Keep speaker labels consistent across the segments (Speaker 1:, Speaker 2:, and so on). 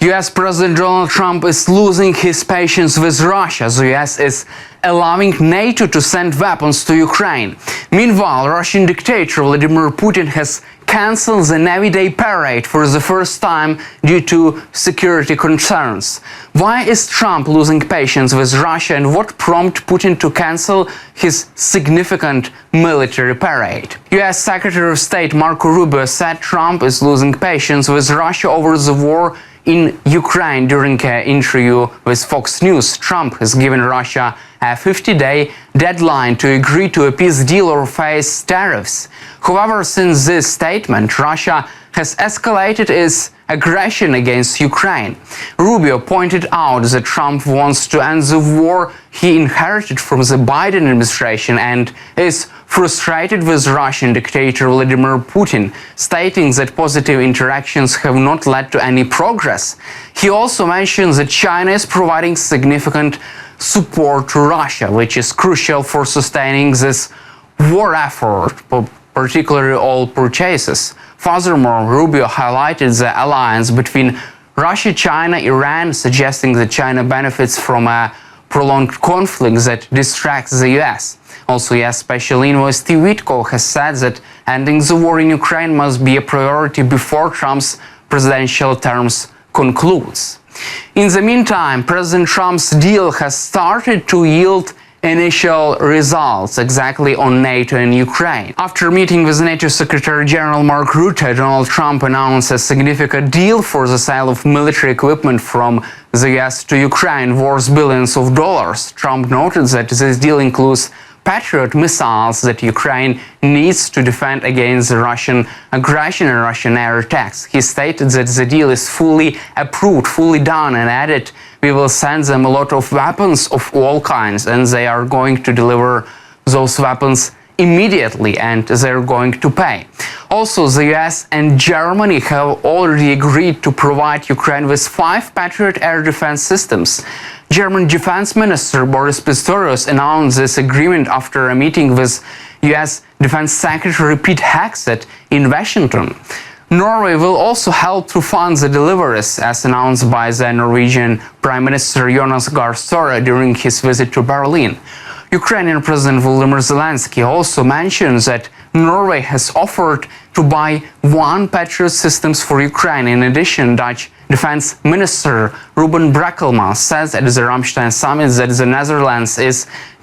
Speaker 1: US President Donald Trump is losing his patience with Russia. The US is allowing NATO to send weapons to Ukraine. Meanwhile, Russian dictator Vladimir Putin has cancelled the Navy Day parade for the first time due to security concerns. Why is Trump losing patience with Russia, and what prompted Putin to cancel his significant military parade? US Secretary of State Marco Rubio said Trump is losing patience with Russia over the war in Ukraine. During an interview with Fox News, Trump has given Russia a 50-day deadline to agree to a peace deal or face tariffs. However, since this statement, Russia has escalated its aggression against Ukraine. Rubio pointed out that Trump wants to end the war he inherited from the Biden administration and is frustrated with Russian dictator Vladimir Putin, stating that positive interactions have not led to any progress. He also mentioned that China is providing significant support to Russia, which is crucial for sustaining this war effort, particularly oil purchases. Furthermore, Rubio highlighted the alliance between Russia, China, Iran, suggesting that China benefits from a prolonged conflict that distracts the US. Also, US Special Envoy Steve Witkoff has said that ending the war in Ukraine must be a priority before Trump's presidential terms concludes. In the meantime, President Trump's deal has started to yield initial results exactly on NATO and Ukraine. After meeting with NATO Secretary General Mark Rutte, Donald Trump announced a significant deal for the sale of military equipment from the US to Ukraine worth billions of dollars. Trump noted that this deal includes Patriot missiles that Ukraine needs to defend against the Russian aggression and Russian air attacks. He stated that the deal is fully approved, fully done, and added, "We will send them a lot of weapons of all kinds, and they are going to deliver those weapons immediately, and they're going to pay." Also, the US and Germany have already agreed to provide Ukraine with 5 Patriot air defense systems. German Defense Minister Boris Pistorius announced this agreement after a meeting with US Defense Secretary Pete Hegseth in Washington. Norway will also help to fund the deliveries, as announced by the Norwegian Prime Minister Jonas Gahr Støre during his visit to Berlin. Ukrainian President Volodymyr Zelensky also mentioned that Norway has offered to buy 1 Patriot systems for Ukraine. In addition, Dutch Defense Minister Ruben Brekelmans says at the Ramstein summit that the Netherlands is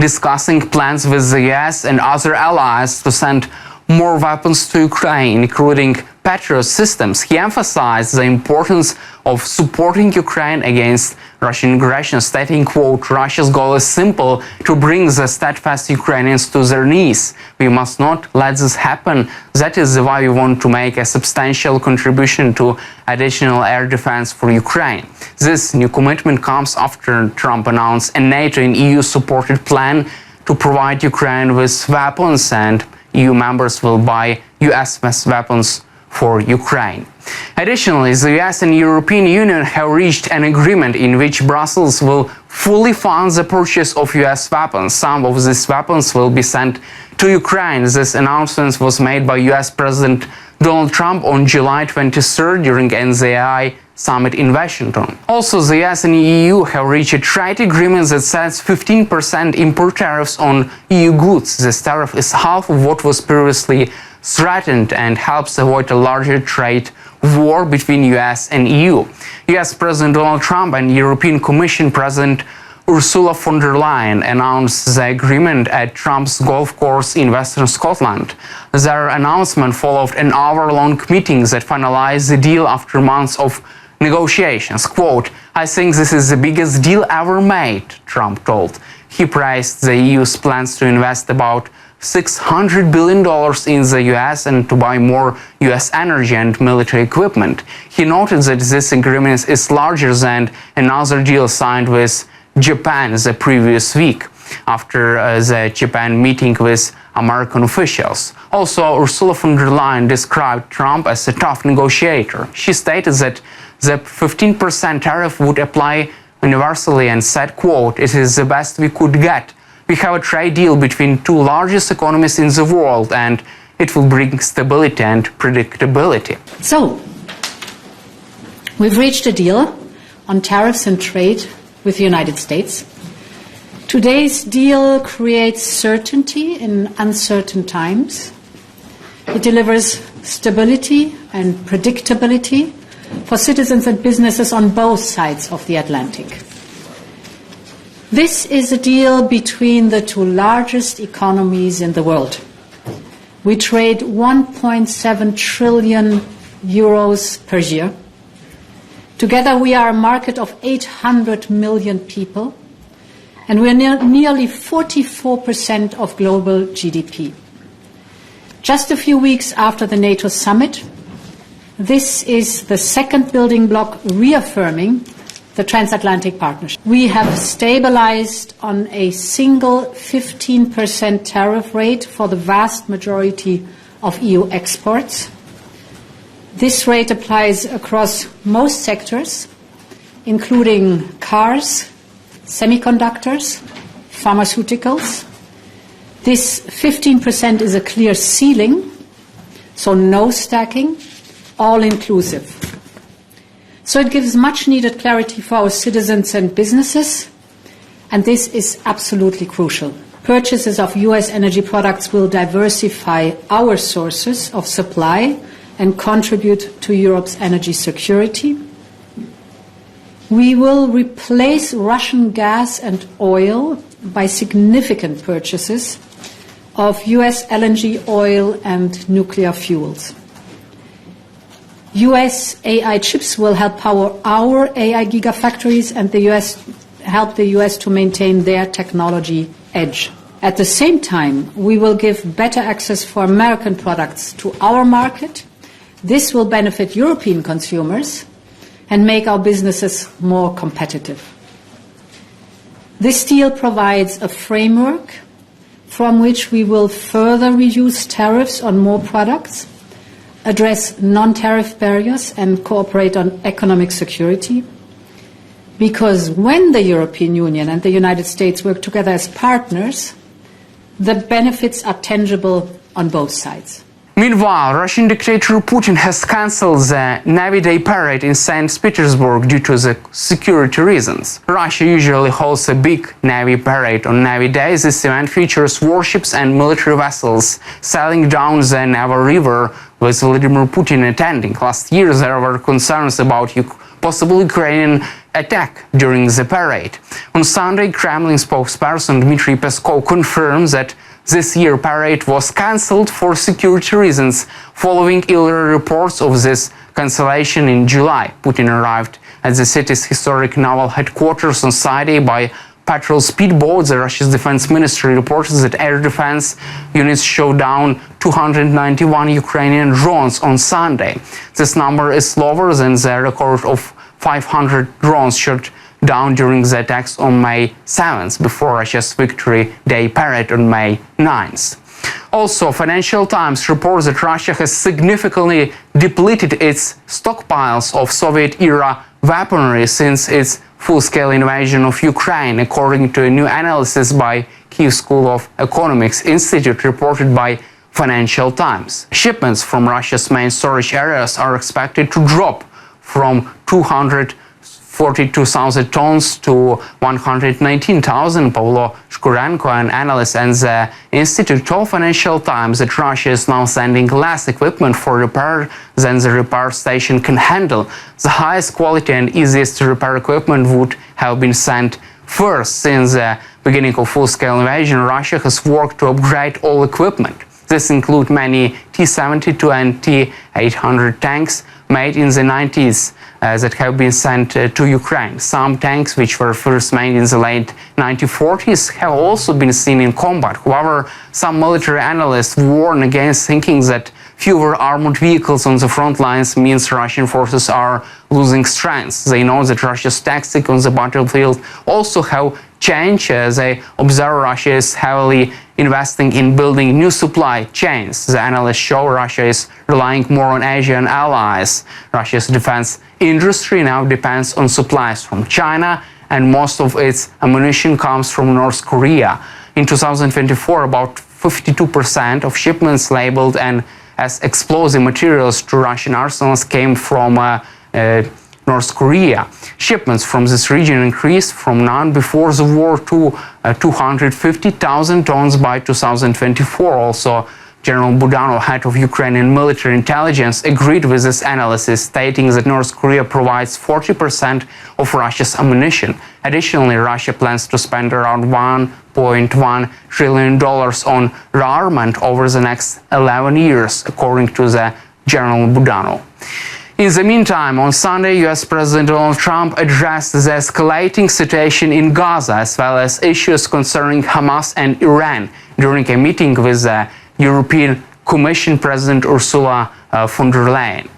Speaker 1: discussing plans with the US and other allies to send more weapons to Ukraine, including Patriot systems. He emphasized the importance of supporting Ukraine against Russian aggression, stating, quote, "Russia's goal is simple, to bring the steadfast Ukrainians to their knees. We must not let this happen. That is why we want to make a substantial contribution to additional air defense for Ukraine." This new commitment comes after Trump announced a NATO and EU-supported plan to provide Ukraine with weapons, and EU members will buy US weapons for Ukraine. Additionally, the US and European Union have reached an agreement in which Brussels will fully fund the purchase of US weapons. Some of these weapons will be sent to Ukraine. This announcement was made by US President Donald Trump on July 23rd during NZI summit in Washington. Also, the US and EU have reached a trade agreement that sets 15% import tariffs on EU goods. This tariff is half of what was previously threatened and helps avoid a larger trade war between US and EU. US President Donald Trump and European Commission President Ursula von der Leyen announced the agreement at Trump's golf course in Western Scotland. Their announcement followed an hour-long meeting that finalized the deal after months of negotiations. Quote, "I think this is the biggest deal ever made," Trump told. He praised the EU's plans to invest about $600 billion in the US and to buy more US energy and military equipment. He noted that this agreement is larger than another deal signed with Japan the previous week, after the Japan meeting with American officials. Also, Ursula von der Leyen described Trump as a tough negotiator. She stated that the 15% tariff would apply universally and said, quote, "It is the best we could get. We have a trade deal between 2 largest economies in the world, and it will bring stability and predictability."
Speaker 2: So, we've reached a deal on tariffs and trade with the United States. Today's deal creates certainty in uncertain times. It delivers stability and predictability for citizens and businesses on both sides of the Atlantic. This is a deal between the two largest economies in the world. We trade 1.7 trillion euros per year. Together we are a market of 800 million people, and we are nearly 44% of global GDP. Just a few weeks after the NATO summit, this is the second building block reaffirming the transatlantic partnership. We have stabilized on a single 15% tariff rate for the vast majority of EU exports. This rate applies across most sectors, including cars, semiconductors, pharmaceuticals. This 15% is a clear ceiling, so no stacking, all inclusive. So it gives much needed clarity for our citizens and businesses, and this is absolutely crucial. Purchases of US energy products will diversify our sources of supply and contribute to Europe's energy security. We will replace Russian gas and oil by significant purchases of US LNG oil and nuclear fuels. US AI chips will help power our AI gigafactories, and help the US to maintain their technology edge. At the same time, we will give better access for American products to our market. This will benefit European consumers and make our businesses more competitive. This deal provides a framework from which we will further reduce tariffs on more products, address non-tariff barriers, and cooperate on economic security. Because when the European Union and the United States work together as partners, the benefits are tangible on both sides.
Speaker 1: Meanwhile, Russian dictator Putin has cancelled the Navy Day parade in St. Petersburg due to the security reasons. Russia usually holds a big Navy parade on Navy Day. This event features warships and military vessels sailing down the Neva River, with Vladimir Putin attending. Last year there were concerns about possible Ukrainian attack during the parade. On Sunday, Kremlin spokesperson Dmitry Peskov confirmed that this year's parade was cancelled for security reasons, following earlier reports of this cancellation in July. Putin arrived at the city's historic naval headquarters on Sunday by patrol speedboat. The Russia's defense ministry reported that air defense units shot down 291 Ukrainian drones on Sunday. This number is lower than the record of 500 drones shot down during the attacks on May 7th, before Russia's Victory Day parade on May 9th. Also, Financial Times reports that Russia has significantly depleted its stockpiles of Soviet-era weaponry since its full-scale invasion of Ukraine, according to a new analysis by Kyiv School of Economics Institute reported by Financial Times. Shipments from Russia's main storage areas are expected to drop from 242,000 tons to 119,000. Pavlo Shkurenko, an analyst and the Institute, told Financial Times that Russia is now sending less equipment for repair than the repair station can handle. The highest quality and easiest to repair equipment would have been sent first. Since the beginning of full-scale invasion, Russia has worked to upgrade all equipment. This includes many T-72 and T-800 tanks made in the 90s that have been sent to Ukraine. Some tanks, which were first made in the late 1940s, have also been seen in combat. However, some military analysts warn against thinking that fewer armored vehicles on the front lines means Russian forces are losing strength. They know that Russia's tactics on the battlefield also have changed. They observe Russia is heavily investing in building new supply chains. The analysts show Russia is relying more on Asian allies. Russia's defense industry now depends on supplies from China, and most of its ammunition comes from North Korea. In 2024, about 52% of shipments labeled and as explosive materials to Russian arsenals came from North Korea. Shipments from this region increased from none before the war to 250,000 tons by 2024. Also, General Budanov, head of Ukrainian military intelligence, agreed with this analysis, stating that North Korea provides 40% of Russia's ammunition. Additionally, Russia plans to spend around $1.1 trillion on rearmament over the next 11 years, according to the General Budanov. In the meantime, on Sunday, US President Donald Trump addressed the escalating situation in Gaza, as well as issues concerning Hamas and Iran, during a meeting with the European Commission President Ursula von der Leyen.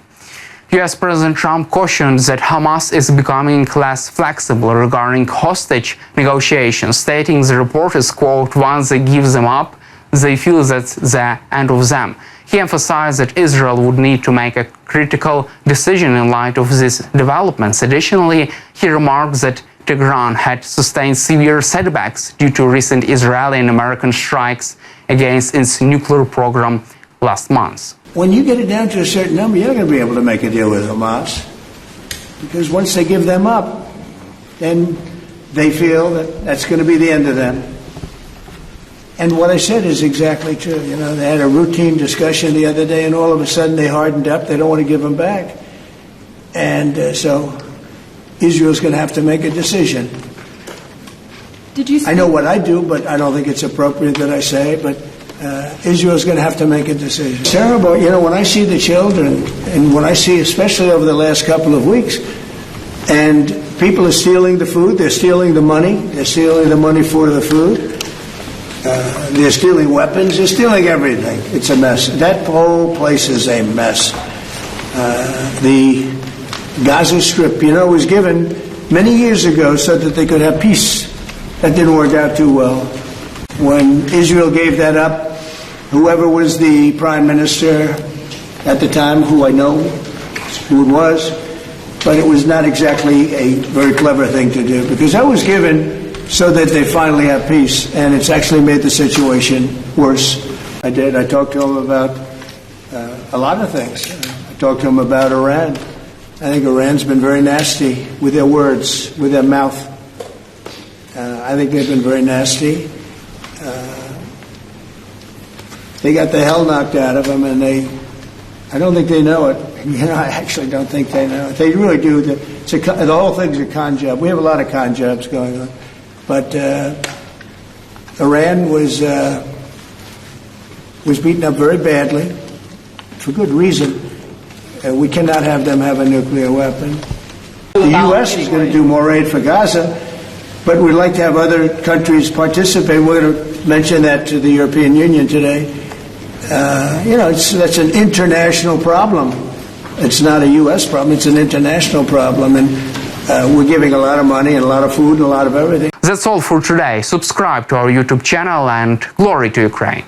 Speaker 1: US President Trump cautioned that Hamas is becoming less flexible regarding hostage negotiations, stating the report is, quote, once they give them up, they feel that's the end of them. He emphasized that Israel would need to make a critical decision in light of these developments. Additionally, he remarked that Tehran had sustained severe setbacks due to recent Israeli and American strikes against its nuclear program last month.
Speaker 3: When you get it down to a certain number, you're not going to be able to make a deal with Hamas, because once they give them up, then they feel that that's going to be the end of them. And what I said is exactly true. You know, they had a routine discussion the other day, and all of a sudden they hardened up. They don't want to give them back. And so Israel's going to have to make a decision. I know what I do, but I don't think it's appropriate that I say, but Israel's going to have to make a decision. It's terrible. You know, when I see the children, and when I see, especially over the last couple of weeks, and people are stealing the food, they're stealing the money, they're stealing the money for the food, they're stealing weapons, they're stealing everything. It's a mess. That whole place is a mess. The Gaza Strip, you know, was given many years ago so that they could have peace. That didn't work out too well. When Israel gave that up, whoever was the prime minister at the time, who I know who it was, but it was not exactly a very clever thing to do, because that was given so that they finally have peace, and it's actually made the situation worse. I did. I talked to him about a lot of things. I talked to him about Iran. I think Iran's been very nasty with their words, with their mouth. I think they've been very nasty. They got the hell knocked out of them, and I don't think they know it. You know, I actually don't think they know it. They really do. The whole thing's a con job. We have a lot of con jobs going on. But Iran was beaten up very badly, for good reason. We cannot have them have a nuclear weapon. The U.S. is going to do more aid for Gaza, but we'd like to have other countries participate. We're going to mention that to the European Union today. You know, that's an international problem. It's not a U.S. problem. It's an international problem. And we're giving a lot of money and a lot of food and a lot of everything.
Speaker 1: That's all for today. Subscribe to our YouTube channel, and glory to Ukraine.